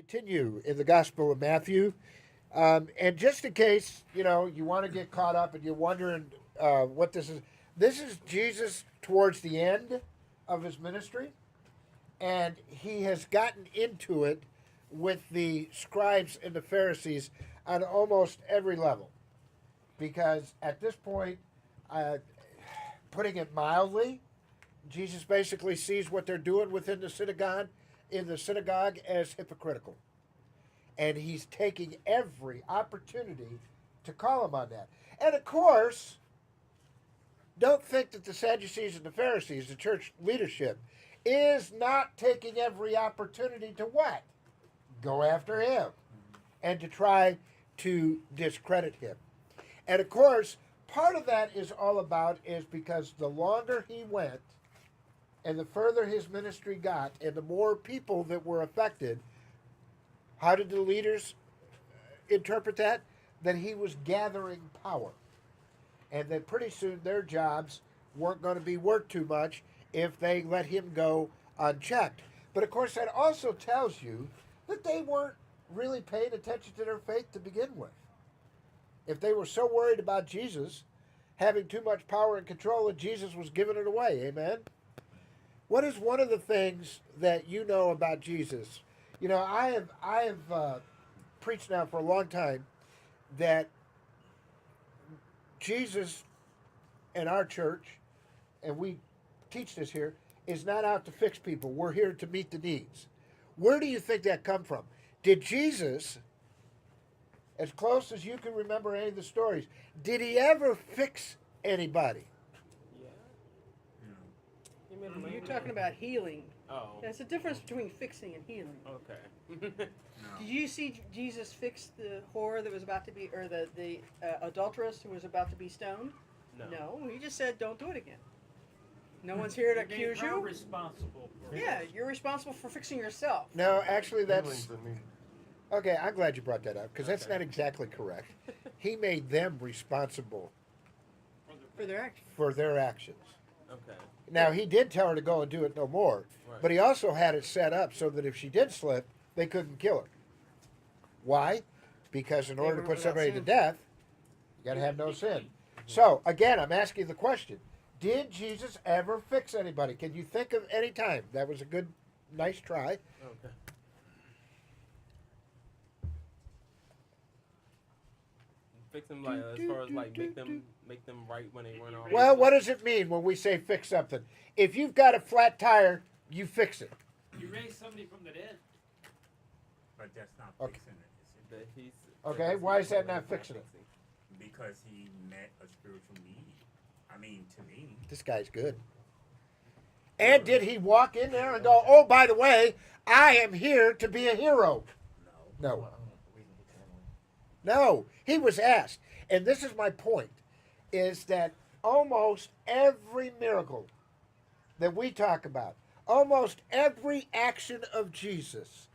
continue in the Gospel of Matthew. And just in case, you want to get caught up and you're wondering what this is Jesus towards the end of his ministry. And he has gotten into it with the scribes and the Pharisees on almost every level. Because at this point, uh, putting it mildly, Jesus basically sees what they're doing within the synagogue as hypocritical. And he's taking every opportunity to call them on that. And of course, don't think that the Sadducees and the Pharisees, the church leadership, is not taking every opportunity to what? Go after him and to try to discredit him. And of course, part of that is all about is because the longer he went and the further his ministry got and the more people that were affected, how did the leaders interpret that? That he was gathering power. And that pretty soon their jobs weren't going to be worth too much if they let him go unchecked. But of course, that also tells you that they weren't really paying attention to their faith to begin with. If they were so worried about Jesus having too much power and control that Jesus was giving it away, amen? What is one of the things that you know about Jesus? I have preached now for a long time that Jesus and our church, and we teach this here, is not out to fix people. We're here to meet the needs. Where do you think that come from? Did Jesus, as close as you can remember any of the stories, did he ever fix anybody? You're talking about healing. Oh. There's a difference between fixing and healing. Okay. Did you see Jesus fix the whore that was about to be, or the adulteress who was about to be stoned? No. He just said, "Don't do it again." No one's here to accuse You're you. responsible for Yeah, you're responsible for fixing yourself. No, actually, that's okay. I'm glad you brought that up because that's Okay. not exactly correct. He made them responsible For their action. for their actions. Okay. Now, he did tell her to go and do it no more, Right. but he also had it set up so that if she did slip, they couldn't kill her. Why? Because in They order to were put without somebody to sin. death, you got to have no sin. So, again, I'm asking the question. Did Jesus ever fix anybody? Can you think of any time? That was a good, nice try. Okay. Fix them like as far as like make them right when they weren't already. Well, what does it mean when we say fix something? If you've got a flat tire, you fix it. You raise somebody from the dead. But that's not Okay. fixing it. Is That he's, Okay, that's why is that what not he's fixing it? Because he met a spiritual need. I mean, to me. This guy's good. And did he walk in there and go, oh, by the way, I am here to be a hero? No. No. No. He was asked. And this is my point, is that almost every miracle that we talk about, almost every action of Jesus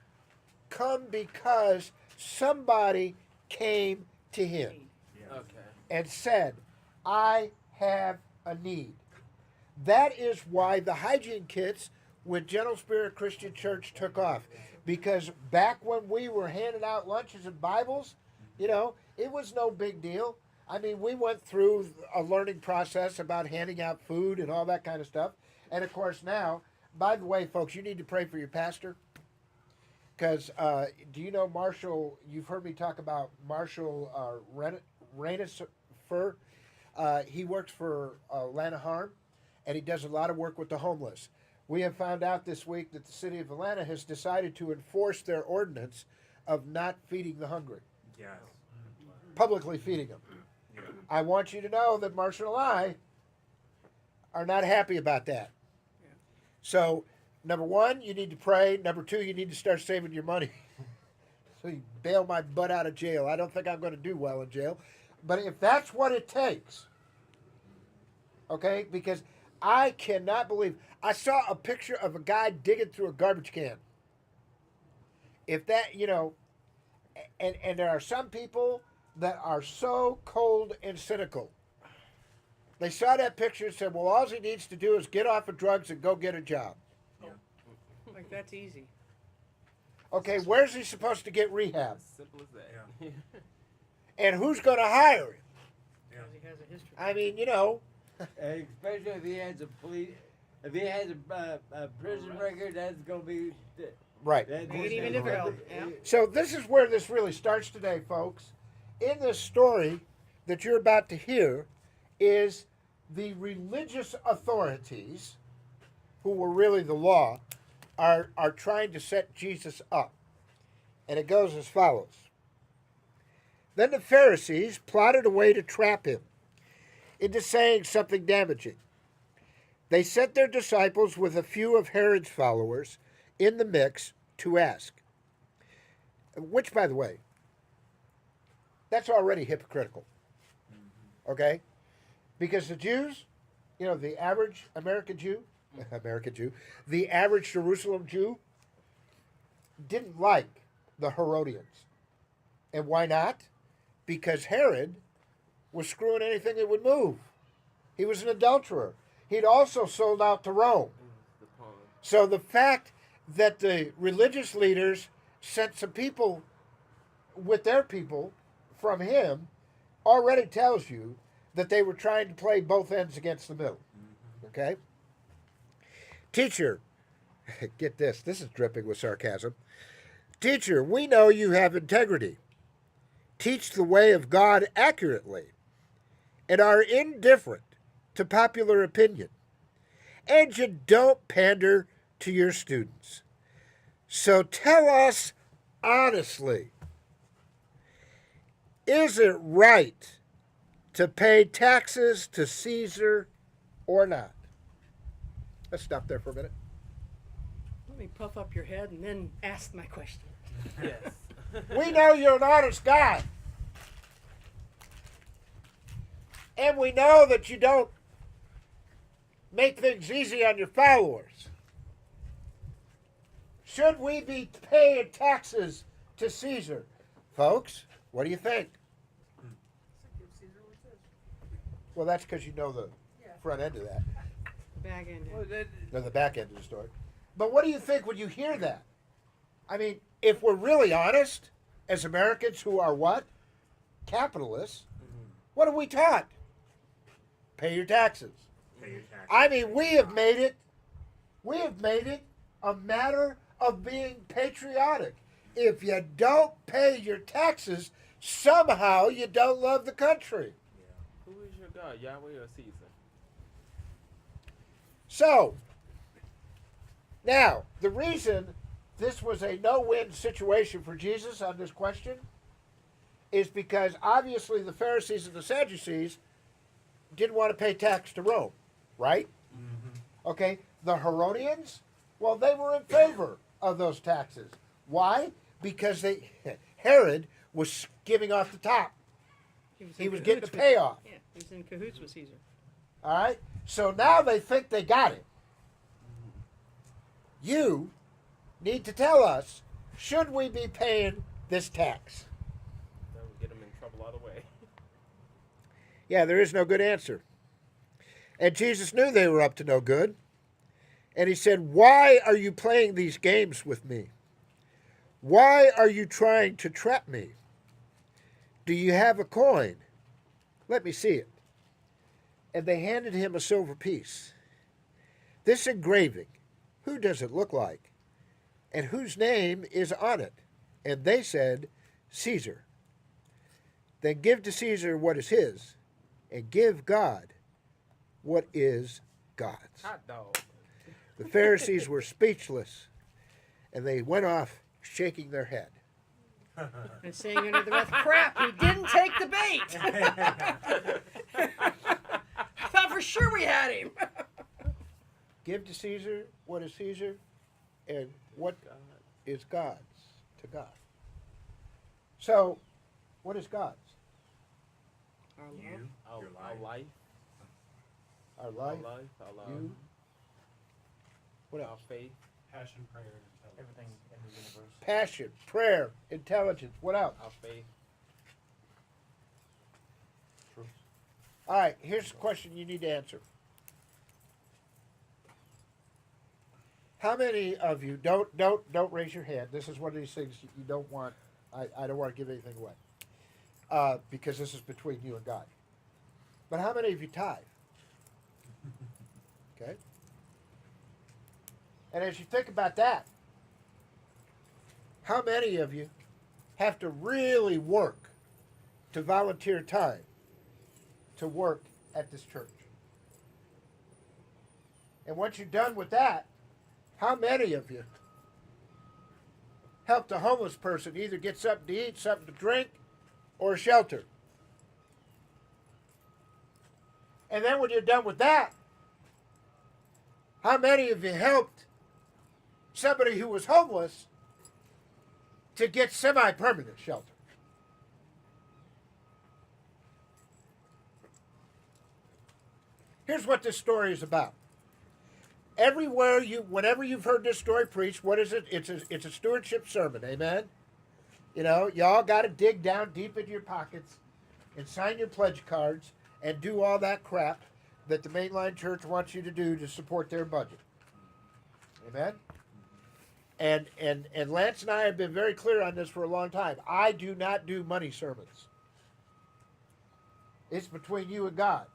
come because somebody came to him Yeah. Okay. and said, I have a need. That is why the hygiene kits with Gentle Spirit Christian Church took off. Because back when we were handing out lunches and Bibles, it was no big deal. I mean, we went through a learning process about handing out food and all that kind of stuff. And of course now, by the way, folks, you need to pray for your pastor. Because do you know Marshall, you've heard me talk about Marshall Rainesfer. He works for Atlanta Harm, and he does a lot of work with the homeless. We have found out this week that the city of Atlanta has decided to enforce their ordinance of not feeding the hungry, Yes. publicly feeding them. Yeah. I want you to know that Marshall and I are not happy about that. Yeah. So, number one, you need to pray. Number two, you need to start saving your money. So you bail my butt out of jail. I don't think I'm going to do well in jail. But if that's what it takes, okay, because I cannot believe, I saw a picture of a guy digging through a garbage can. If that, and there are some people that are so cold and cynical. They saw that picture and said, well, all he needs to do is get off of drugs and go get a job. Like, that's easy. Okay, where's he supposed to get rehab? As simple as that. And who's going to hire him? Yeah. Because he has a history. I mean, you know, Especially if he has a police, if he has a prison record, that's gonna be. right. That's Make it even difficult. Yeah. So this is where this really starts today, folks. In this story that you're about to hear is the religious authorities, who were really the law, are trying to set Jesus up. And it goes as follows. Then the Pharisees plotted a way to trap him into saying something damaging. They sent their disciples with a few of Herod's followers in the mix to ask. Which, by the way, that's already hypocritical. Okay? Because the Jews, you know, the average American Jew, the average Jerusalem Jew didn't like the Herodians. And why not? Because Herod was screwing anything that would move. He was an adulterer. He'd also sold out to Rome. The pawn. So the fact that the religious leaders sent some people with their people from him already tells you that they were trying to play both ends against the middle. Okay? Teacher, get this is dripping with sarcasm. Teacher, we know you have integrity. Teach the way of God accurately and are indifferent to popular opinion. And you don't pander to your students. So tell us honestly, is it right to pay taxes to Caesar or not? Let's stop there for a minute. Let me puff up your head and then ask my question. Yes. We know you're an honest guy. And we know that you don't make things easy on your followers. Should we be paying taxes to Caesar? Folks, what do you think? Well, that's because you know the front end of that. Bag end. Well, that, No, the back end of the story. But what do you think when you hear that? I mean, if we're really honest, as Americans who are what? Capitalists, what have we taught? Pay your taxes. Pay your taxes. I mean, we have made it a matter of being patriotic. If you don't pay your taxes, somehow you don't love the country. Who is your God, Yahweh or Caesar? So, now, the reason this was a no-win situation for Jesus on this question is because obviously the Pharisees and the Sadducees didn't want to pay tax to Rome, right? Okay, the Herodians, well, they were in favor of those taxes. Why? Because Herod was giving off the top. He was getting the cahoots with- payoff. Yeah, he was in cahoots with Caesar. All right? So now they think they got it. You need to tell us, should we be paying this tax? That would get them in trouble all the way. Yeah, there is no good answer. And Jesus knew they were up to no good. And he said, why are you playing these games with me? Why are you trying to trap me? Do you have a coin? Let me see it. And they handed him a silver piece. This engraving, who does it look like? And whose name is on it? And they said, Caesar. Then give to Caesar what is his, and give God what is God's. Hot dog. The Pharisees were speechless, and they went off shaking their head. And saying under the breath, crap, he didn't take the bait. I thought for sure we had him. Give to Caesar what is Caesar, and what God. is God's to God. So, what is God's? You, Our, your our life. Our Our life, life. Our love. you, what Our else? faith. Passion, prayer, and intelligence. Everything in the universe. Passion, prayer, intelligence. What else? Our faith. All right, here's a question you need to answer. How many of you don't raise your hand? This is one of these things you don't want. I don't want to give anything away because this is between you and God. But how many of you tithe? Okay. And as you think about that, how many of you have to really work to volunteer time to work at this church? And once you're done with that, how many of you helped a homeless person either get something to eat, something to drink, or shelter? And then when you're done with that, how many of you helped somebody who was homeless to get semi-permanent shelter? Here's what this story is about. Whenever you've heard this story preached, what is it? It's a stewardship sermon, amen? You know, y'all got to dig down deep into your pockets and sign your pledge cards and do all that crap that the mainline church wants you to do to support their budget. Amen? And Lance and I have been very clear on this for a long time. I do not do money sermons. It's between you and God.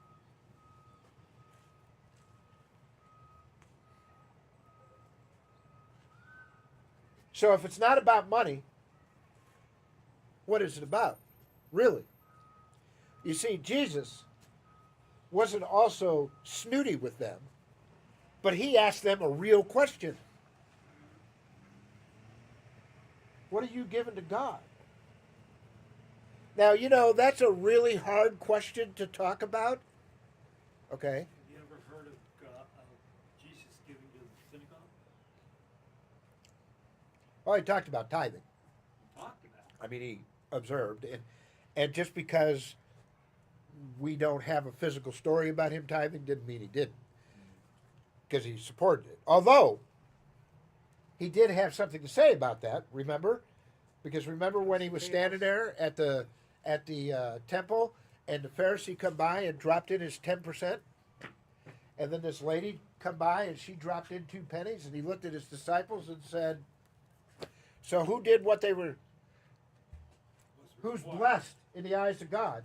So if it's not about money, what is it about? Really? You see, Jesus wasn't also snooty with them, but he asked them a real question. What are you giving to God? Now, you know, that's a really hard question to talk about. Okay. Have you ever heard of Jesus giving to the synagogue? Well, he talked about tithing. He talked about it. I mean, he observed. And just because we don't have a physical story about him tithing didn't mean he didn't. Because he supported it. Although, he did have something to say about that, remember? Because remember when he was standing there at the temple and the Pharisee come by and dropped in his 10%? And then this lady come by and she dropped in 2 pennies and he looked at his disciples and said, so who did what they were, who's blessed in the eyes of God?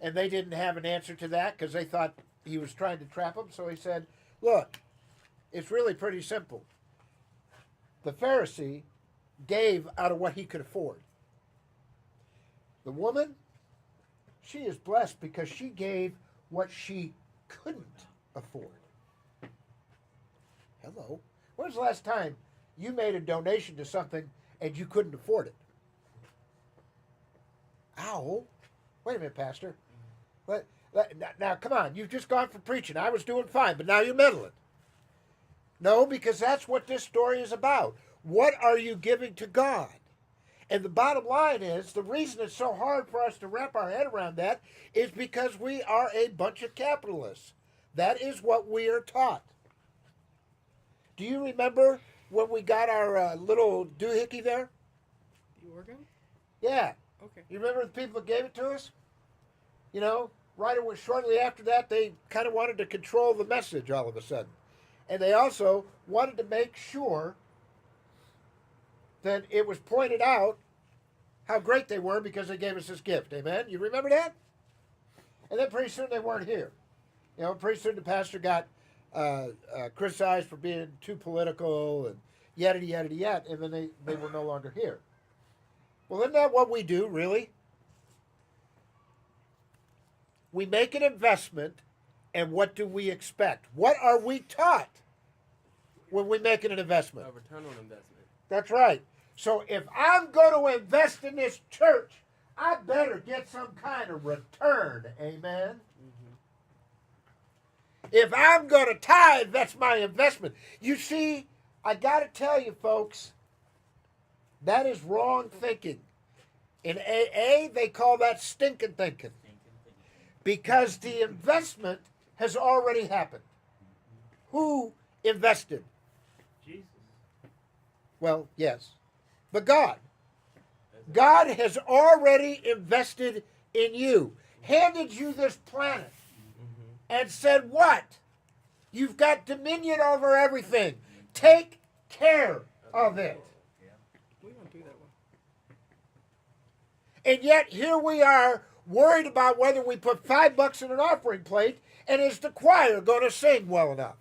And they didn't have an answer to that because they thought he was trying to trap them. So he said, look, it's really pretty simple. The Pharisee gave out of what he could afford. The woman, she is blessed because she gave what she couldn't afford. Hello. When was the last time you made a donation to something and you couldn't afford it? Ow. Wait a minute, Pastor. Now, come on. You've just gone for preaching. I was doing fine, but now you're meddling. No, because that's what this story is about. What are you giving to God? And the bottom line is, the reason it's so hard for us to wrap our head around that is because we are a bunch of capitalists. That is what we are taught. Do you remember when we got our little doohickey there? The organ? Yeah. Okay. You remember the people that gave it to us? You know, shortly after that, they kind of wanted to control the message all of a sudden. And they also wanted to make sure that it was pointed out how great they were because they gave us this gift. Amen? You remember that? And then pretty soon they weren't here. You know, pretty soon the pastor got criticized for being too political and yada, yada, yada, and then they were no longer here. Well, isn't that what we do, really? We make an investment, and what do we expect? What are we taught when we make an investment? A return on investment. That's right. So if I'm going to invest in this church, I better get some kind of return. Amen? Mm-hmm. If I'm going to tithe, that's my investment. You see, I got to tell you, folks, that is wrong thinking. In AA, they call that stinking thinking. Because the investment has already happened. Who invested? Jesus. Well, yes. But God. God has already invested in you, handed you this planet, and said, what? You've got dominion over everything. Take care of it. We don't do that well. And yet here we are worried about whether we put $5 in an offering plate, and is the choir going to sing well enough?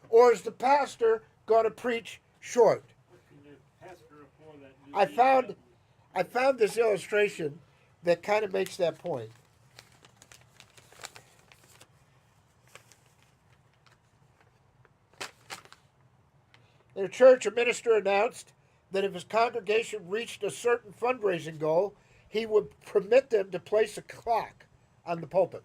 Or is the pastor going to preach short? And the pastor before that I found this illustration that kind of makes that point. In a church, a minister announced that if his congregation reached a certain fundraising goal, he would permit them to place a clock on the pulpit.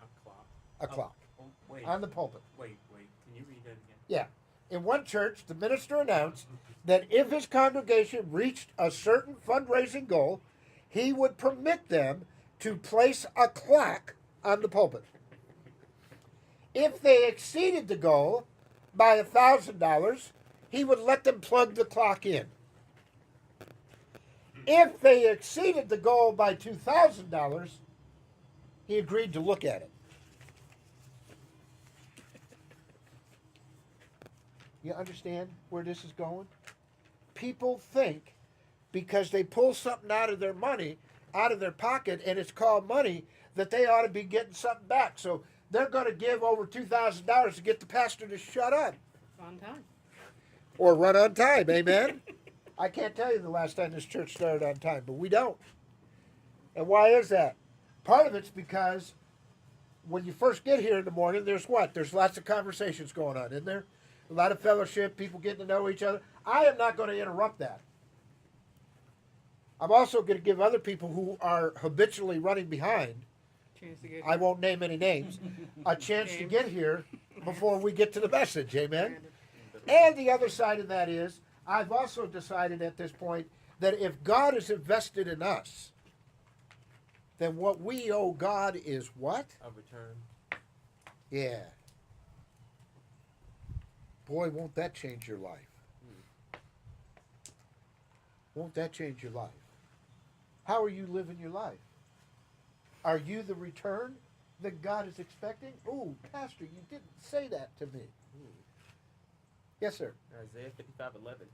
A clock. A clock Oh, wait, on the pulpit. wait. Can you read that again? Yeah. In one church, the minister announced that if his congregation reached a certain fundraising goal, he would permit them to place a clock on the pulpit. If they exceeded the goal by $1,000, he would let them plug the clock in. If they exceeded the goal by $2,000, he agreed to look at it. You understand where this is going? People think because they pull something out of their money, out of their pocket, and it's called money, that they ought to be getting something back. So they're going to give over $2,000 to get the pastor to shut up. On time. Or run on time, amen? I can't tell you the last time this church started on time, but we don't. And why is that? Part of it's because when you first get here in the morning, there's what? There's lots of conversations going on, isn't there? A lot of fellowship, people getting to know each other. I am not going to interrupt that. I'm also going to give other people who are habitually running behind, Chance to get I won't name any names, a chance to get here before we get to the message, amen? And the other side of that is, I've also decided at this point that if God is invested in us, then what we owe God is what? A return. Yeah. Boy, won't that change your life. Won't that change your life? How are you living your life? Are you the return that God is expecting? Oh, Pastor, you didn't say that to me. Yes, sir. Isaiah 55:11.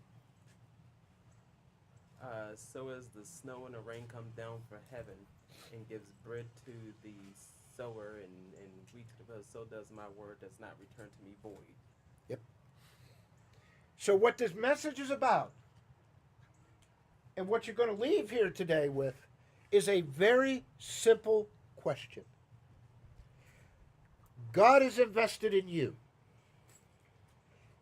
So as the snow and the rain come down from heaven and gives bread to the sower and wheat to the field, so does my word does not return to me void. So what this message is about, and what you're going to leave here today with, is a very simple question. God is invested in you.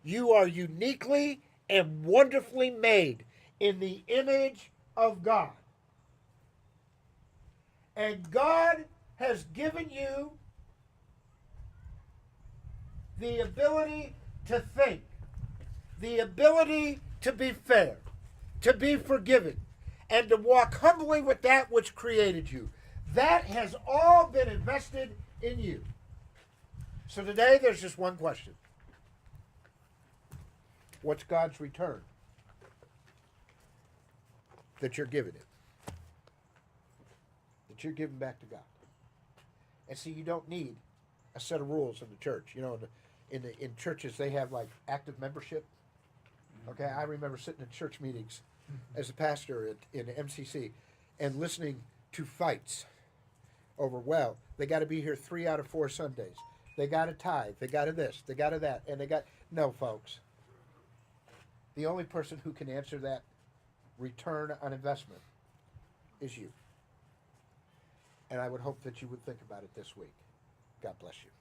You are uniquely and wonderfully made in the image of God. And God has given you the ability to think, the ability to be fair, to be forgiving, and to walk humbly with that which created you. That has all been invested in you. So today there's just one question. What's God's return that you're giving Him? That you're giving back to God. And see, you don't need a set of rules in the church. You know, in churches they have like active membership. Okay, I remember sitting in church meetings as a pastor in MCC and listening to fights over, well, they got to be here 3 out of 4 Sundays. They got to tithe. They got to this. They got to that. And they got... No, folks. The only person who can answer that return on investment is you. And I would hope that you would think about it this week. God bless you.